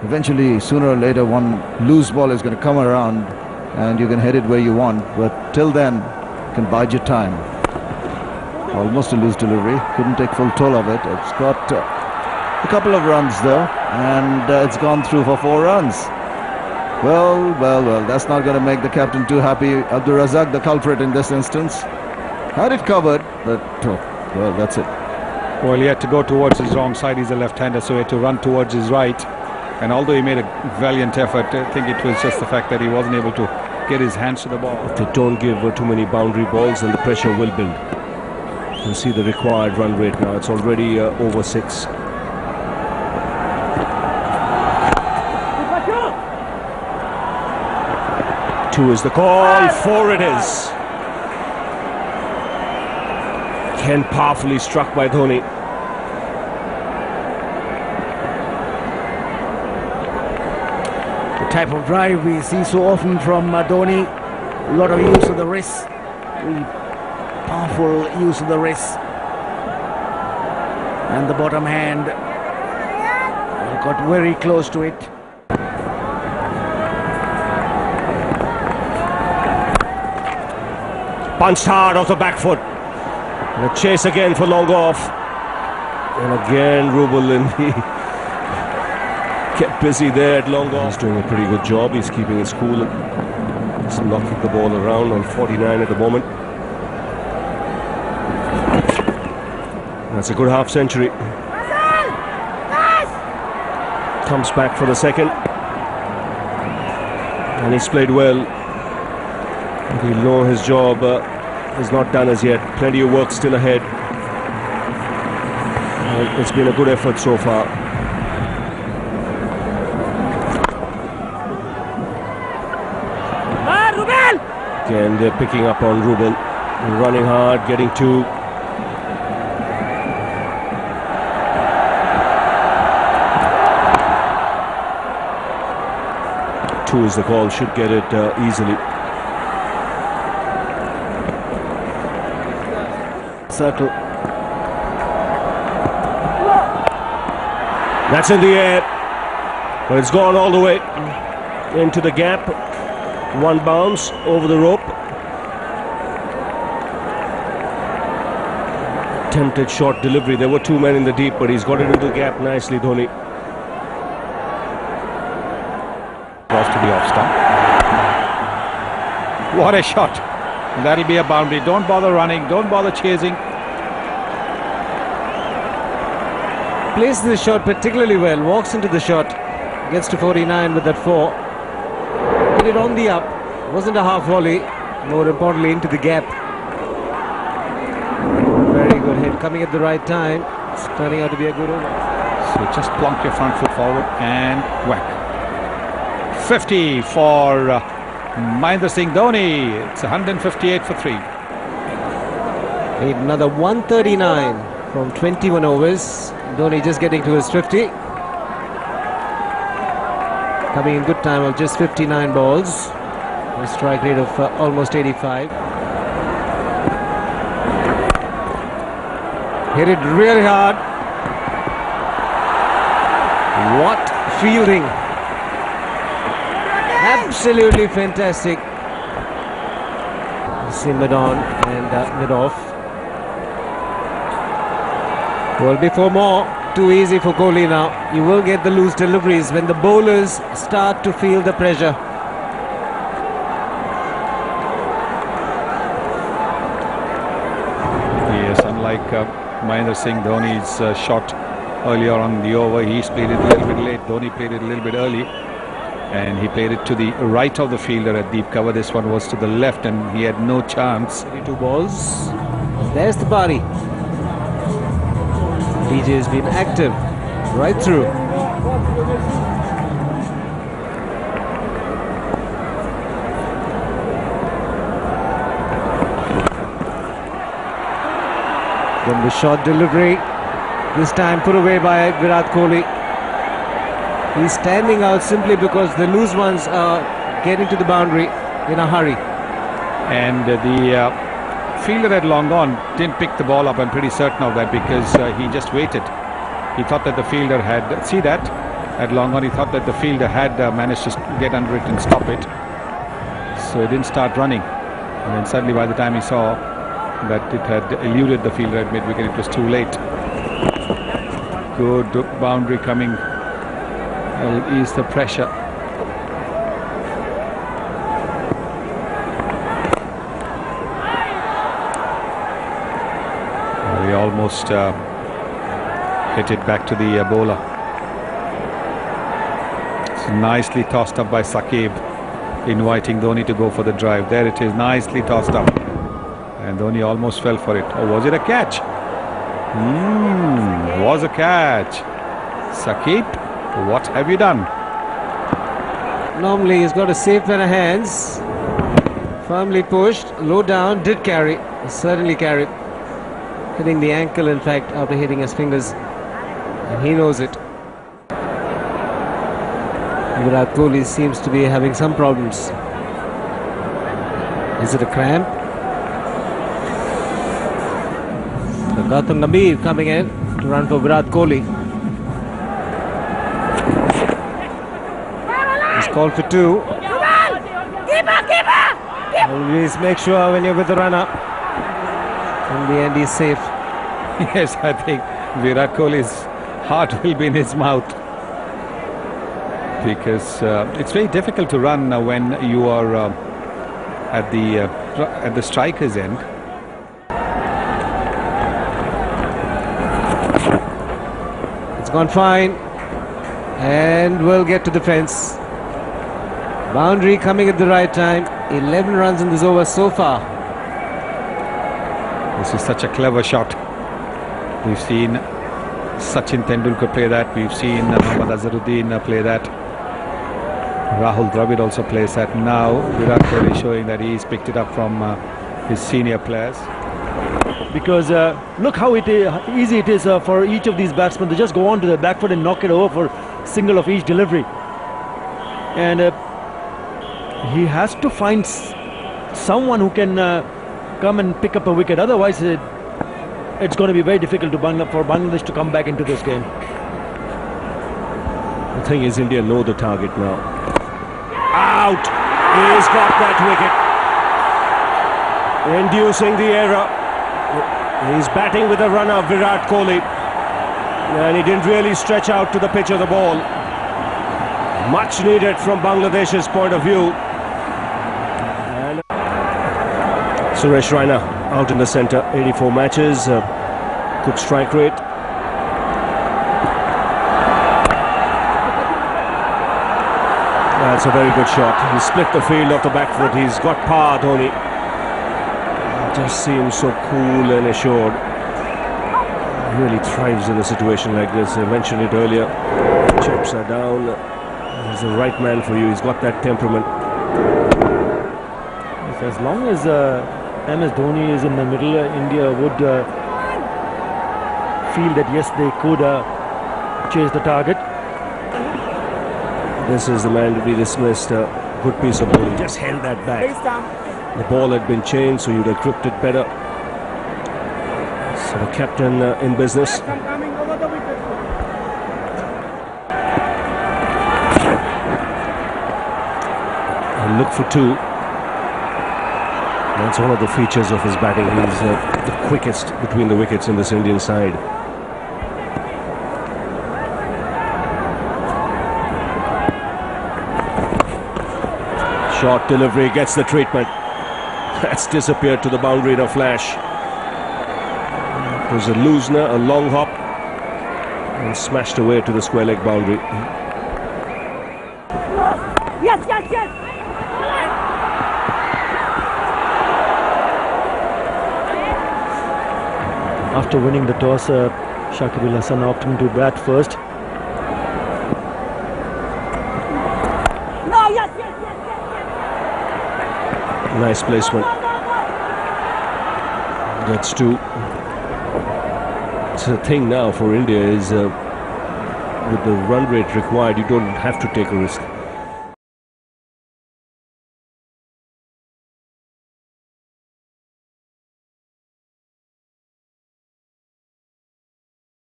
Eventually, sooner or later, one loose ball is going to come around and you can hit it where you want. But till then, you can bide your time. Almost a loose delivery. Couldn't take full toll of it. It's got a couple of runs though, and it's gone through for 4 runs. Well, that's not going to make the captain too happy. Abdur Razzaq, the culprit in this instance, had it covered, but well, that's it. Well, he had to go towards his wrong side. He's a left-hander, so he had to run towards his right. And although he made a valiant effort, I think it was just the fact that he wasn't able to get his hands to the ball. If they don't give too many boundary balls, then the pressure will build. You see the required run rate now. It's already over 6. Two is the call. 4 it is. Again, powerfully struck by Dhoni. The type of drive we see so often from Dhoni. A lot of use of the wrist. Really powerful use of the wrist. And the bottom hand got very close to it. Punched hard off the back foot. And a chase again for long off. And again, Rubel kept busy there at long off. He's doing a pretty good job. He's keeping his cool. He's knocking the ball around on 49 at the moment. That's a good half century. Comes back for the second. And he's played well. He'll know his job is not done as yet. Plenty of work still ahead. It's been a good effort so far. Again, they're picking up on Rubel. Running hard, getting 2. Two is the call. Should get it easily. Circle. That's in the air, but it's gone all the way into the gap. 1 bounce over the rope. Attempted short delivery. There were 2 men in the deep, but he's got it into the gap nicely, Dhoni. Cross to the off stump. What a shot. That'll be a boundary. Don't bother running. Don't bother chasing. Places the shot particularly well. Walks into the shot. Gets to 49 with that 4. Hit it on the up. Wasn't a half volley. More importantly, into the gap. Very good hit. Coming at the right time. It's turning out to be a good over. So just plonk your front foot forward and whack. 50 for Mahendra Singh Dhoni. It's 158 for 3. Made another 139 from 21 overs. Dhoni just getting to his 50. Coming in good time of just 59 balls. A strike rate of almost 85. Hit it really hard. What fielding. Absolutely fantastic. Simadon and mid-off. Well, before more, too easy for Kohli now. You will get the loose deliveries when the bowlers start to feel the pressure. Yes, unlike Mahendra Singh Dhoni's shot earlier on the over, he's played it a little bit late. Dhoni played it a little bit early. And he played it to the right of the fielder at deep cover. This one was to the left and he had no chance. 2 balls. There's the body. DJ has been active right through. Then the short delivery. This time put away by Virat Kohli. He's standing out simply because the loose ones are getting to the boundary in a hurry. And the fielder had long gone, didn't pick the ball up. I'm pretty certain of that because he just waited. He thought that the fielder had, see that, at long on. He thought that the fielder had managed to get under it and stop it, so he didn't start running. And then suddenly, by the time he saw that it had eluded the fielder at mid-wicket, it was too late. Good boundary coming. Will ease the pressure. He almost hit it back to the bowler. It's nicely tossed up by Saqib, inviting Dhoni to go for the drive. There it is, nicely tossed up. And Dhoni almost fell for it. Oh, was it a catch? Was a catch. Saqib, what have you done? Normally he's got a safe pair of hands. Firmly pushed, low down, did carry. Certainly carried. Hitting the ankle, in fact, after hitting his fingers. And he knows it. Virat Kohli seems to be having some problems. Is it a cramp? So Gautam Gambhir coming in to run for Virat Kohli. He's called for 2. Always make sure when you're with the runner. In the end, he's safe. Yes, I think Virat Kohli's heart will be in his mouth, because it's very difficult to run when you are at the striker's end. It's gone fine, and we'll get to the fence. Boundary coming at the right time. 11 runs in this over so far. This is such a clever shot. We've seen Sachin Tendulkar play that. We've seen Mohammad Azharuddin play that. Rahul Dravid also plays that. Now Virat Kohli showing that he's picked it up from his senior players. Because look how easy it is for each of these batsmen to just go on to the back foot and knock it over for single of each delivery. And he has to find someone who can come and pick up a wicket. Otherwise, it's going to be very difficult for Bangladesh to come back into this game. The thing is, India know the target now. Out! He's got that wicket. Inducing the error. He's batting with a runner, Virat Kohli. And he didn't really stretch out to the pitch of the ball. Much needed from Bangladesh's point of view. And Suresh Raina out in the centre, 84 matches, good strike rate. That's a very good shot. He split the field off the back foot. He's got power, Dhoni. Just seems so cool and assured. He really thrives in a situation like this. I mentioned it earlier. Chips are down. He's the right man for you. He's got that temperament. As long as MS Dhoni is in the middle, India would feel that yes, they could chase the target. This is the man to be dismissed. Good piece of bowling. Just held that back. The ball had been changed, so you'd have gripped it better. So the captain in business. And look for 2. That's one of the features of his batting. He's the quickest between the wickets in this Indian side. Short delivery, gets the treatment. That's disappeared to the boundary in a flash. It was a loosener, a long hop, and smashed away to the square leg boundary. Yes, yes, yes! After winning the toss, Shakib Al Hasan opting to bat first. No, yes, yes, yes, yes, Nice placement. That's 2. So the thing now for India is with the run rate required, you don't have to take a risk.